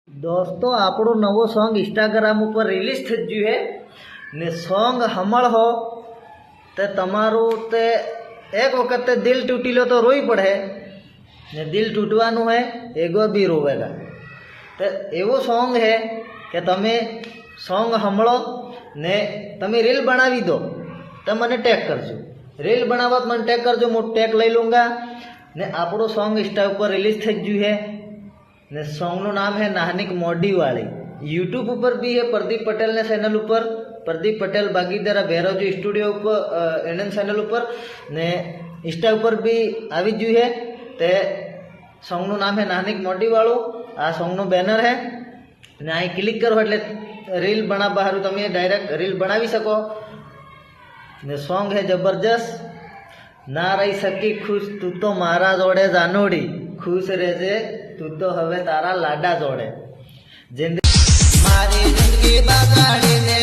दोस्तों આપણો નવો સોંગ ઇન્સ્ટાગ્રામ ઉપર રિલીઝ થઈ ગયું છે ને સોંગ સાંભળો તે તમારું તે એક વખત તે દિલ તૂટી લો તો રોઈ પડે ને દિલ તૂટવાનું હે એગો બી રોવેગા તો એવો સોંગ હે કે તમે સોંગ સાંભળો ને તમે રીલ બનાવી દો તો મને ટેગ કરજો રીલ બનાવવા મને ટેગ કરજો હું ટેગ લઈ લૂંગા ને આપણો સોંગ ઇન્સ્ટા ઉપર રિલીઝ થઈ ગયું है ने सॉन्ग नु नाम है नाहनिक मोडी वाली यूट्यूब पर भी है प्रदीप पटेल ने चैनल पर प्रदीप पटेल भागीदारा भैरवजी स्टूडियो पर एन चैनल पर ने इंस्टा पर भी આવી ગયું है ते सॉन्ग नु नाम है नाहनिक मोडी वालो आ सॉन्ग नु बैनर है ने आ क्लिक करो એટલે રીલ બનાવવા હારું તમે ડાયરેક્ટ રીલ બનાવી શકો ને सॉन्ग है जबरदस्त ना रही सकी खुश तू तो मारा जोड़े जानोड़ी खुश रहजे तू तो हवे तारा लाडा जोड़े जिंदगी मारी जिंदगी बगाड़ी ने